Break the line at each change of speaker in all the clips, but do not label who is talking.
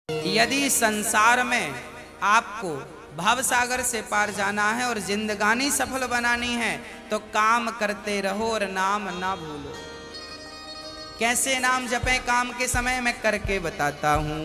यदि संसार में आपको भव सागर से पार जाना है और जिंदगानी सफल बनानी है तो काम करते रहो और नाम ना भूलो। कैसे नाम जपें काम के समय, मैं करके बताता हूं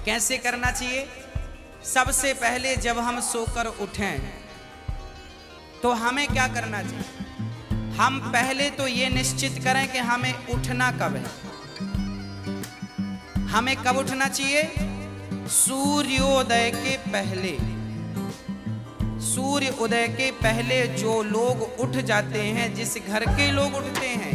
कैसे करना चाहिए। सबसे पहले जब हम सोकर उठें तो हमें क्या करना चाहिए। हम पहले तो ये निश्चित करें कि हमें उठना कब है। हमें कब उठना चाहिए? सूर्योदय के पहले। सूर्य उदय के पहले जो लोग उठ जाते हैं, जिस घर के लोग उठते हैं,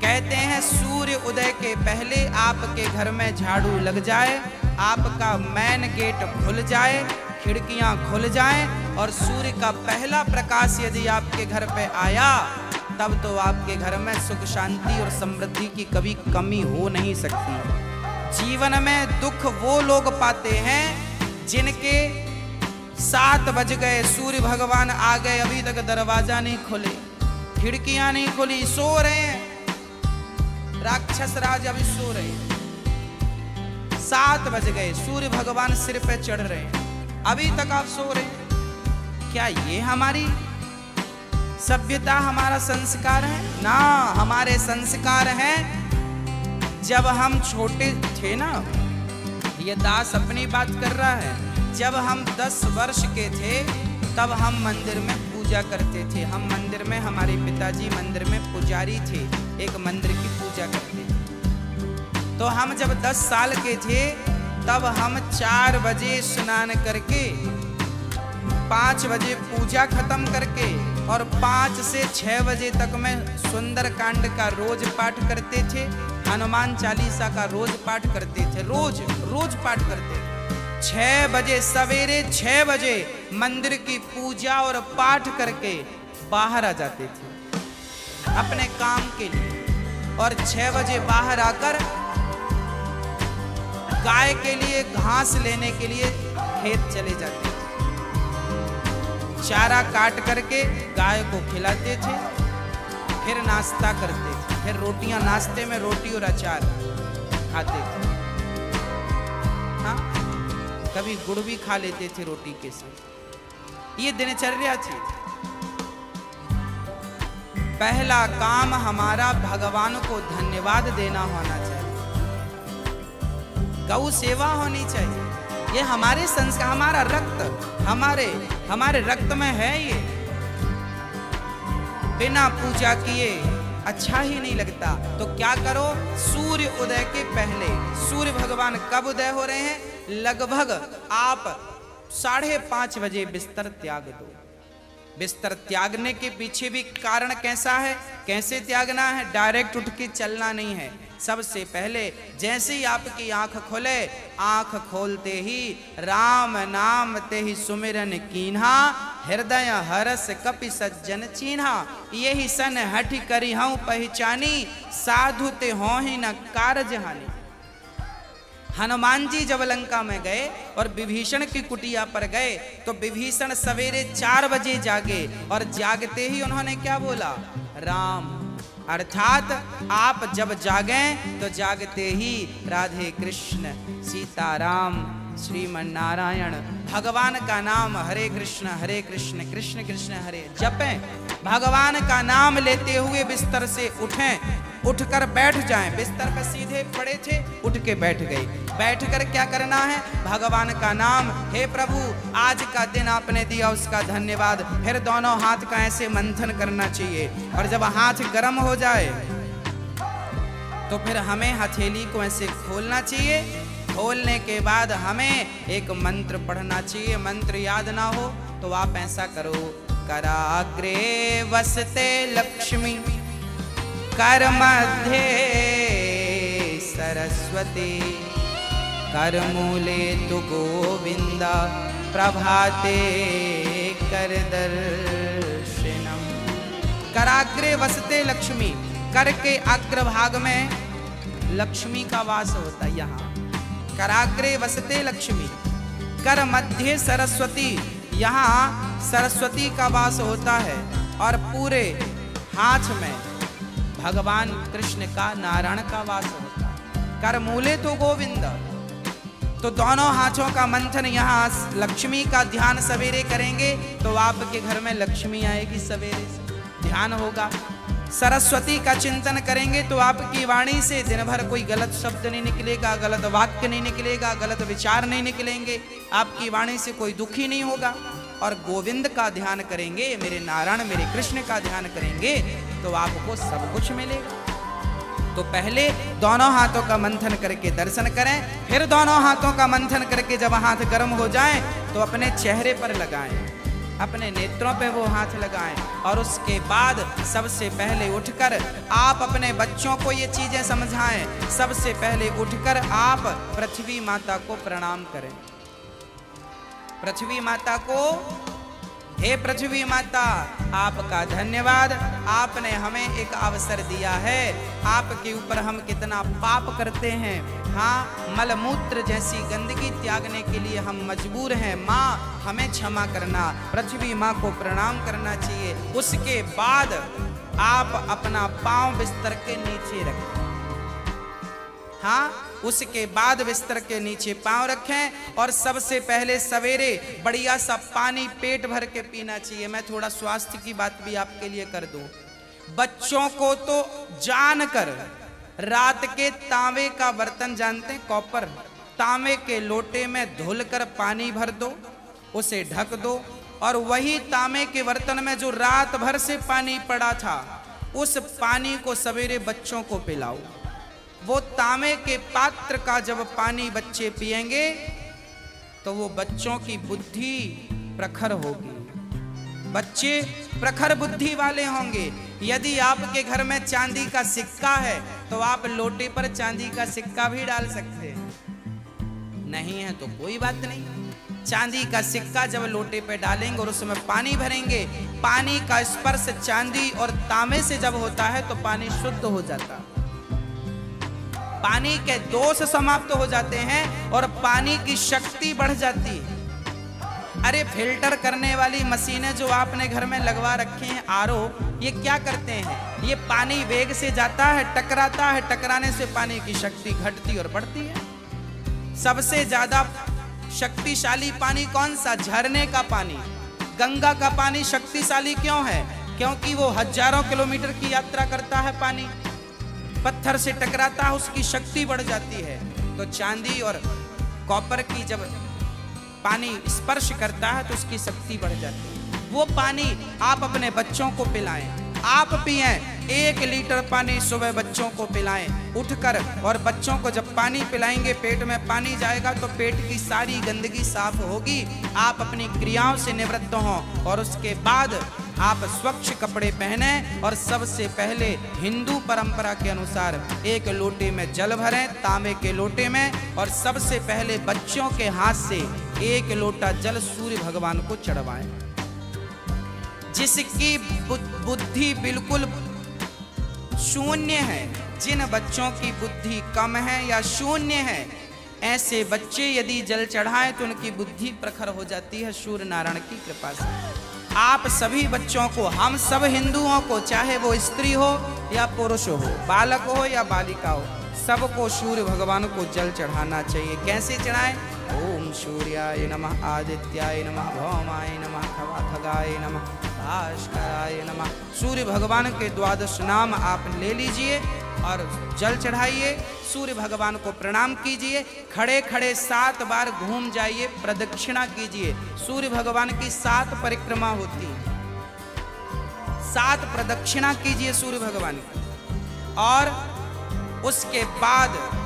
कहते हैं सूर्य उदय के पहले आपके घर में झाड़ू लग जाए, आपका मेन गेट खुल जाए, खिड़कियां खुल जाएं और सूर्य का पहला प्रकाश यदि आपके घर पे आया तब तो आपके घर में सुख शांति और समृद्धि की कभी कमी हो नहीं सकती। जीवन में दुख वो लोग पाते हैं जिनके 7 बज गए, सूर्य भगवान आ गए, अभी तक दरवाजा नहीं खुले, खिड़कियां नहीं खुली, सो रहे हैं। राक्षस राज अभी सो रहे हैं। 7 बज गए, सूर्य भगवान सिर पे चढ़ रहे हैं, अभी तक आप सो रहे हैं। क्या ये हमारी सभ्यता, हमारा संस्कार है? ना, हमारे संस्कार हैं जब हम छोटे थे ना, ये दास अपनी बात कर रहा है, जब हम 10 वर्ष के थे तब हम मंदिर में पूजा करते थे। हम मंदिर में, हमारे पिताजी मंदिर में पुजारी थे, एक मंदिर की पूजा करते थे। तो हम जब 10 साल के थे तब हम 4 बजे स्नान करके 5 बजे पूजा खत्म करके और 5 से 6 बजे तक में सुंदर कांड का रोज पाठ करते थे, हनुमान चालीसा का रोज पाठ करते थे, रोज पाठ करते थे। 6 बजे, सवेरे 6 बजे मंदिर की पूजा और पाठ करके बाहर आ जाते थे अपने काम के लिए, और 6 बजे बाहर आकर गाय के लिए घास लेने के लिए खेत चले जाते थे। चारा काट करके गाय को खिलाते थे, फिर नाश्ता करते थे, फिर रोटियां, नाश्ते में रोटी और अचार खाते थे। हाँ, कभी गुड़ भी खा लेते थे रोटी के साथ। ये दिनचर्या थी। पहला काम हमारा भगवान को धन्यवाद देना होना चाहिए, गौ सेवा होनी चाहिए। ये हमारे संस्कार, हमारा रक्त, हमारे रक्त में है। ये बिना पूजा किए अच्छा ही नहीं लगता। तो क्या करो, सूर्य उदय के पहले, सूर्य भगवान कब उदय हो रहे हैं? लगभग आप 5:30 बजे बिस्तर त्याग दो। बिस्तर त्यागने के पीछे भी कारण कैसा है, कैसे त्यागना है? डायरेक्ट उठ के चलना नहीं है। सबसे पहले जैसे ही आपकी आंख खुले, आंख खोलते ही राम नाम ते ही सुमिरन कीन्हा, हृदय हरस कपि सज्जन चीन्हा, यही सन हठ करी हूं पहचानी, साधु ते हो ही न कारज हानि। हनुमान जी जब लंका में गए और विभीषण की कुटिया पर गए तो विभीषण सवेरे 4 बजे जागे और जागते ही उन्होंने क्या बोला? राम। अर्थात आप जब जागें तो जागते ही राधे कृष्ण, सीताराम, श्रीमन नारायण, भगवान का नाम हरे कृष्ण कृष्ण कृष्ण हरे जपें। भगवान का नाम लेते हुए बिस्तर से उठें, उठकर बैठ जाएं। बिस्तर पर सीधे पड़े थे, उठ के बैठ गए। बैठकर क्या करना है? भगवान का नाम, हे प्रभु आज का दिन आपने दिया उसका धन्यवाद। फिर दोनों हाथ का ऐसे मंथन करना चाहिए, और जब हाथ गर्म हो जाए तो फिर हमें हथेली को ऐसे खोलना चाहिए। खोलने के बाद हमें एक मंत्र पढ़ना चाहिए। मंत्र याद ना हो तो आप ऐसा करो, कराग्रे वसते लक्ष्मी, कर मध्य सरस्वती, कर मूले तु गोविंदा, प्रभाते कर दर्शनम। कराग्रे वसते लक्ष्मी, कर के अग्रभाग में लक्ष्मी का वास होता है। यहाँ कराग्रे वसते लक्ष्मी, कर मध्य सरस्वती, यहाँ सरस्वती का वास होता है, और पूरे हाथ में भगवान कृष्ण का, नारायण का वास होता है। कर मूले तो गोविंद। तो दोनों हाथों का मंथन, यहाँ लक्ष्मी का ध्यान सवेरे करेंगे तो आपके घर में लक्ष्मी आएगी, सवेरे से ध्यान होगा। सरस्वती का चिंतन करेंगे तो आपकी वाणी से दिन भर कोई गलत शब्द नहीं निकलेगा, गलत वाक्य नहीं निकलेगा, गलत विचार नहीं निकलेंगे, आपकी वाणी से कोई दुखी नहीं होगा। और गोविंद का ध्यान करेंगे, मेरे नारायण मेरे कृष्ण का ध्यान करेंगे तो आपको सब कुछ मिलेगा। तो पहले दोनों हाथों का मंथन करके दर्शन करें, फिर दोनों हाथों का मंथन करके जब हाथ गर्म हो जाएं तो अपने चेहरे पर लगाएं, अपने नेत्रों पे वो हाथ लगाएं। और उसके बाद सबसे पहले उठकर आप अपने बच्चों को ये चीजें समझाएं। सबसे पहले उठकर आप पृथ्वी माता को प्रणाम करें। पृथ्वी माता को, हे पृथ्वी माता, आपका धन्यवाद, आपने हमें एक अवसर दिया है। आपके ऊपर हम कितना पाप करते हैं, हाँ, मलमूत्र जैसी गंदगी त्यागने के लिए हम मजबूर हैं। माँ हमें क्षमा करना, पृथ्वी माँ को प्रणाम करना चाहिए। उसके बाद आप अपना पांव बिस्तर के नीचे रखें, हाँ, उसके बाद बिस्तर के नीचे पांव रखें। और सबसे पहले सवेरे बढ़िया सा पानी पेट भर के पीना चाहिए। मैं थोड़ा स्वास्थ्य की बात भी आपके लिए कर दूं। बच्चों को तो जानकर रात के तांबे का बर्तन, जानते हैं, कॉपर, तांबे के लोटे में धुलकर पानी भर दो, उसे ढक दो और वही तांबे के बर्तन में जो रात भर से पानी पड़ा था उस पानी को सवेरे बच्चों को पिलाओ। वो तांबे के पात्र का जब पानी बच्चे पिएंगे तो वो बच्चों की बुद्धि प्रखर होगी, बच्चे प्रखर बुद्धि वाले होंगे। यदि आपके घर में चांदी का सिक्का है तो आप लोटे पर चांदी का सिक्का भी डाल सकते हैं, नहीं है तो कोई बात नहीं। चांदी का सिक्का जब लोटे पे डालेंगे और उसमें पानी भरेंगे, पानी का स्पर्श चांदी और तांबे से जब होता है तो पानी शुद्ध हो जाता है, पानी के दोष समाप्त हो जाते हैं और पानी की शक्ति बढ़ जाती है। अरे फिल्टर करने वाली मशीनें जो आपने घर में लगवा रखी हैं, आरओ, ये क्या करते हैं? ये पानी वेग से जाता है, टकराता है, टकराने से पानी की शक्ति घटती और बढ़ती है। सबसे ज्यादा शक्तिशाली पानी कौन सा? झरने का पानी। गंगा का पानी शक्तिशाली क्यों है? क्योंकि वो हजारों किलोमीटर की यात्रा करता है, पानी पत्थर से टकराता है, उसकी शक्ति बढ़ जाती है। तो चांदी और कॉपर की जब पानी स्पर्श करता है तो उसकी शक्ति बढ़ जाती है। वो पानी आप अपने बच्चों को पिलाएं, आप पिएं। 1 लीटर पानी सुबह बच्चों को पिलाएं उठकर, और बच्चों को जब पानी पिलाएंगे पेट में पानी जाएगा तो पेट की सारी गंदगी साफ होगी। आप अपनी क्रियाओं से निवृत्त हों और उसके बाद आप स्वच्छ कपड़े पहने और सबसे पहले हिंदू परंपरा के अनुसार 1 लोटे में जल भरें, तांबे के लोटे में, और सबसे पहले बच्चों के हाथ से 1 लोटा जल सूर्य भगवान को चढ़वाएं। जिसकी बुद्धि बिल्कुल शून्य है, जिन बच्चों की बुद्धि कम है या शून्य है, ऐसे बच्चे यदि जल चढ़ाएं तो उनकी बुद्धि प्रखर हो जाती है सूर्य नारायण की कृपा से। आप सभी बच्चों को, हम सब हिंदुओं को, चाहे वो स्त्री हो या पुरुष हो, बालक हो या बालिका हो, सबको सूर्य भगवान को जल चढ़ाना चाहिए। कैसे चढ़ाएं? ओम सूर्याय नमः, आदित्याय नमः, भौमाय नमः, खगाय नमः, भास्कराय नमः। सूर्य भगवान के 12 नाम आप ले लीजिए और जल चढ़ाइए, सूर्य भगवान को प्रणाम कीजिए, खड़े खड़े 7 बार घूम जाइए, प्रदक्षिणा कीजिए। सूर्य भगवान की 7 परिक्रमा होती है, 7 प्रदक्षिणा कीजिए सूर्य भगवान की। और उसके बाद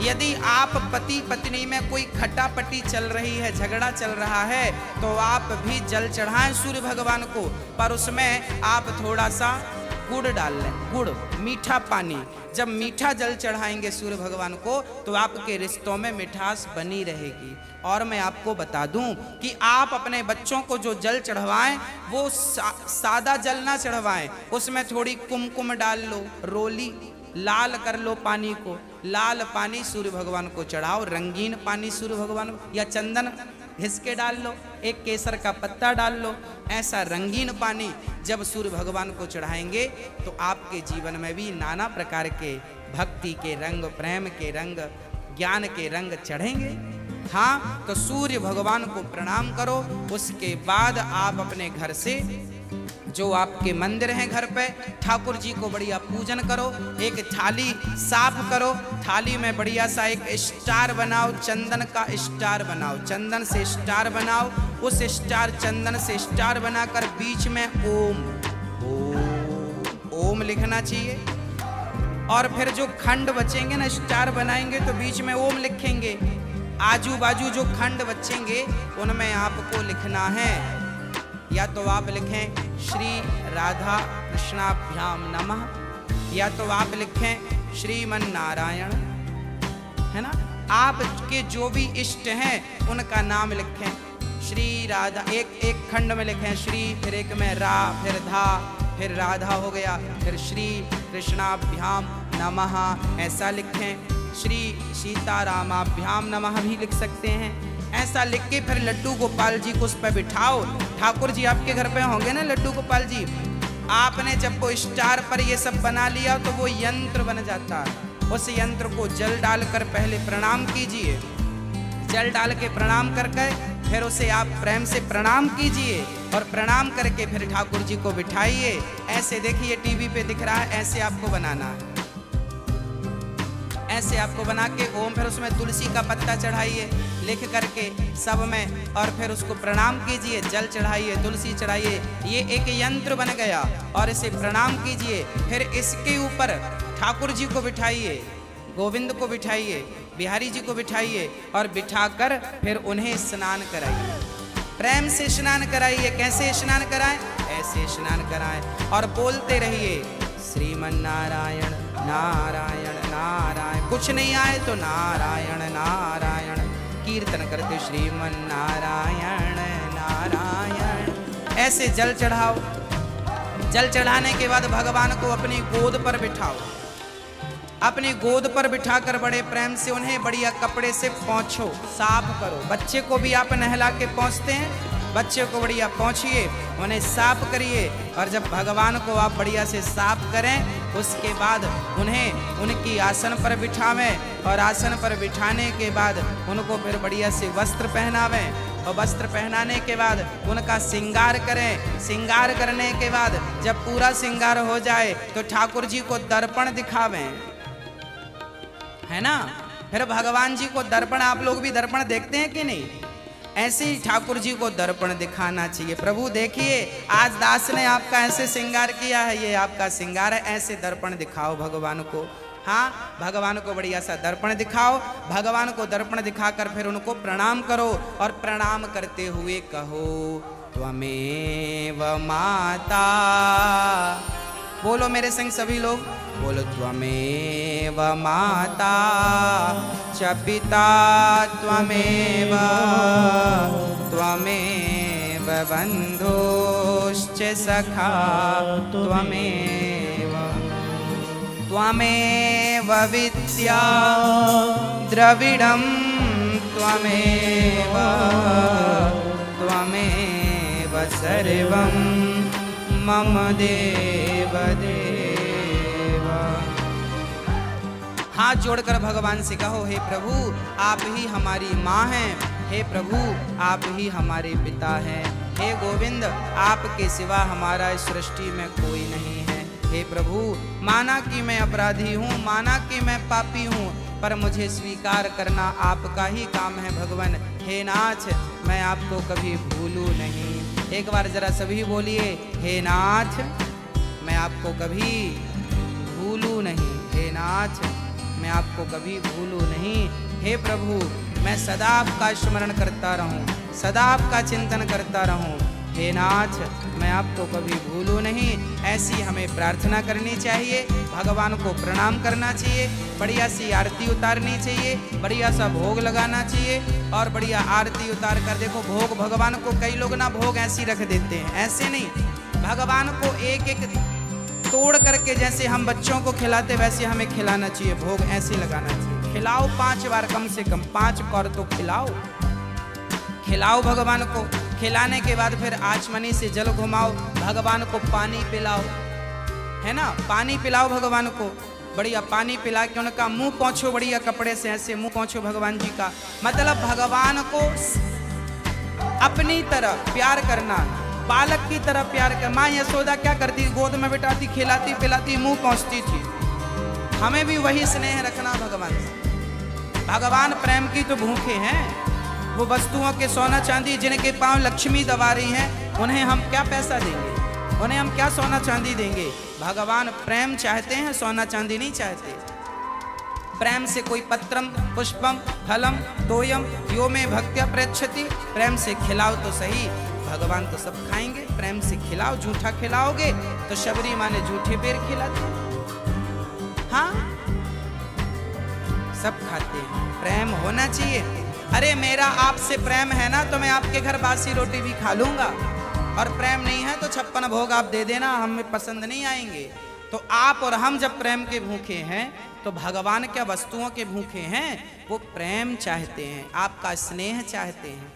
यदि आप पति पत्नी में कोई खटापटी चल रही है, झगड़ा चल रहा है, तो आप भी जल चढ़ाएं सूर्य भगवान को, पर उसमें आप थोड़ा सा गुड़ डाल लें, गुड़, मीठा पानी। जब मीठा जल चढ़ाएंगे सूर्य भगवान को तो आपके रिश्तों में मिठास बनी रहेगी। और मैं आपको बता दूं कि आप अपने बच्चों को जो जल चढ़वाएं वो सादा जल ना चढ़वाएं, उसमें थोड़ी कुमकुम डाल लो, रोली लाल कर लो पानी को, लाल पानी सूर्य भगवान को चढ़ाओ, रंगीन पानी सूर्य भगवान को, या चंदन घिस के डाल लो, एक केसर का पत्ता डाल लो। ऐसा रंगीन पानी जब सूर्य भगवान को चढ़ाएंगे तो आपके जीवन में भी नाना प्रकार के भक्ति के रंग, प्रेम के रंग, ज्ञान के रंग चढ़ेंगे। हाँ, तो सूर्य भगवान को प्रणाम करो। उसके बाद आप अपने घर से जो आपके मंदिर हैं घर पे, ठाकुर जी को बढ़िया पूजन करो। एक थाली साफ करो, थाली में बढ़िया सा एक स्टार बनाओ, चंदन का स्टार बनाओ, चंदन से स्टार बनाओ। उस स्टार, चंदन से स्टार बनाकर बीच में ओम ओम लिखना चाहिए। और फिर जो खंड बचेंगे ना, स्टार बनाएंगे तो बीच में ओम लिखेंगे। आजू बाजू जो खंड बचेंगे उनमें आपको लिखना है, या तो आप लिखें श्री राधा कृष्णाभ्याम नमः, या तो आप लिखें श्रीमन नारायण, है ना। आपके जो भी इष्ट हैं उनका नाम लिखें। श्री राधा, एक खंड में लिखें श्री, फिर एक में रा, फिर धा, फिर राधा हो गया, फिर श्री कृष्णाभ्याम नमः ऐसा लिखें। श्री सीतारामाभ्याम नमः भी लिख सकते हैं। ऐसा लिख के फिर लड्डू गोपाल जी को उस पर बिठाओ। ठाकुर जी आपके घर पे होंगे ना लड्डू गोपाल जी। आपने जब वो स्टार पर ये सब बना लिया तो वो यंत्र बन जाता है। उस यंत्र को जल डालकर पहले प्रणाम कीजिए। जल डाल के प्रणाम करके फिर उसे आप प्रेम से प्रणाम कीजिए, और प्रणाम करके फिर ठाकुर जी को बिठाइए। ऐसे देखिए टीवी पे दिख रहा है, ऐसे आपको बनाना है। ऐसे आपको बना के ओम, फिर उसमें तुलसी का पत्ता चढ़ाइए लिख करके सब में, और फिर उसको प्रणाम कीजिए। जल चढ़ाइए, तुलसी चढ़ाइए। ये एक यंत्र बन गया, और इसे प्रणाम कीजिए। फिर इसके ऊपर ठाकुर जी को बिठाइए, गोविंद को बिठाइए, बिहारी जी को बिठाइए, और बिठाकर फिर उन्हें स्नान कराइए। प्रेम से स्नान कराइए। कैसे स्नान कराएं? ऐसे स्नान कराएं, और बोलते रहिए श्रीमन नारायण नारायण नारायण। कुछ नहीं आए तो नारायण नारायण कीर्तन करते श्रीमन नारायण नारायण। ऐसे जल चढ़ाओ। जल चढ़ाने के बाद भगवान को अपनी गोद पर बिठाओ। अपनी गोद पर बिठाकर बड़े प्रेम से उन्हें बढ़िया कपड़े से पोंछो, साफ करो। बच्चे को भी आप नहला के पोंछते हैं, बच्चे को बढ़िया पोंछिए, उन्हें साफ करिए। और जब भगवान को आप बढ़िया से साफ करें, उसके बाद उन्हें उनकी आसन पर बिठावें, और आसन पर बिठाने के बाद उनको फिर बढ़िया से वस्त्र पहनावें, और वस्त्र पहनाने के बाद उनका श्रृंगार करें। श्रृंगार करने के बाद जब पूरा श्रृंगार हो जाए तो ठाकुर जी को दर्पण दिखावें, है ना। फिर भगवान जी को दर्पण, आप लोग भी दर्पण देखते हैं कि नहीं? ऐसे ही ठाकुर जी को दर्पण दिखाना चाहिए। प्रभु देखिए, आज दास ने आपका ऐसे श्रृंगार किया है, ये आपका श्रृंगार है। ऐसे दर्पण दिखाओ भगवान को। हाँ, भगवान को बढ़िया सा दर्पण दिखाओ। भगवान को दर्पण दिखाकर फिर उनको प्रणाम करो, और प्रणाम करते हुए कहो त्वमेव माता। बोलो मेरे संग सभी लोग, बोलो त्वमेव माता च पिता त्वमेव, त्वमेव बन्धुश्च सखा त्वमेव, त्वमेव विद्या द्रविडं त्वमेव, त्वमेव सर्वं मम देव देव। हाथ जोड़कर भगवान से कहो, हे प्रभु आप ही हमारी माँ हैं, हे प्रभु आप ही हमारे पिता हैं, हे गोविंद आपके सिवा हमारा इस सृष्टि में कोई नहीं है। हे प्रभु, माना कि मैं अपराधी हूँ, माना कि मैं पापी हूँ, पर मुझे स्वीकार करना आपका ही काम है भगवान। हे नाथ, मैं आपको कभी भूलूं नहीं। एक बार जरा सभी बोलिए, हे नाथ मैं आपको कभी भूलूं नहीं। हे नाथ मैं आपको कभी भूलूं नहीं। हे प्रभु, मैं सदा आपका स्मरण करता रहूं, सदा आपका चिंतन करता रहूं। हे नाथ, मैं आपको कभी भूलूं नहीं। ऐसी हमें प्रार्थना करनी चाहिए, भगवान को प्रणाम करना चाहिए, बढ़िया सी आरती उतारनी चाहिए, बढ़िया सा भोग लगाना चाहिए। और बढ़िया आरती उतार कर देखो, भोग भगवान को कई लोग ना भोग ऐसी रख देते हैं, ऐसे नहीं, भगवान को एक एक तोड़ करके जैसे हम बच्चों को खिलाते वैसे हमें खिलाना चाहिए। भोग ऐसे लगाना चाहिए। खिलाओ 5 बार, कम से कम 5 कौर तो खिलाओ, खिलाओ भगवान को। खिलाने के बाद फिर आचमनी से जल घुमाओ, भगवान को पानी पिलाओ, है ना, पानी पिलाओ भगवान को। बढ़िया पानी पिला के उनका मुंह पोंछो, बढ़िया कपड़े से ऐसे मुंह पोंछो भगवान जी का। मतलब भगवान को अपनी तरह प्यार करना, बालक की तरह प्यार कर। माँ यशोदा क्या करती, गोद में बिठाती, खिलाती पिलाती, मुंह पोंछती थी। हमें भी वही स्नेह रखना भगवान से। भगवान प्रेम की तो भूखे हैं। वो वस्तुओं के सोना चांदी जिनके पांव लक्ष्मी दबा रही हैं, उन्हें हम क्या पैसा देंगे, उन्हें हम क्या सोना चांदी देंगे। भगवान प्रेम चाहते हैं, सोना चांदी नहीं चाहते। प्रेम से कोई पत्रम पुष्पम फलम तोयम यो में भक्त्या प्रयच्छति, प्रेम से खिलाओ तो सही, भगवान तो सब खाएंगे। प्रेम से खिलाओ, झूठा खिलाओगे तो शबरी माँ ने झूठे पेड़ खिलाते। हाँ, सब खाते हैं। प्रेम होना चाहिए। अरे मेरा आपसे प्रेम है ना, तो मैं आपके घर बासी रोटी भी खा लूंगा, और प्रेम नहीं है तो 56 भोग आप दे देना, हमें पसंद नहीं आएंगे। तो आप और हम जब प्रेम के भूखे हैं, तो भगवान क्या वस्तुओं के भूखे हैं? वो प्रेम चाहते हैं, आपका स्नेह चाहते हैं।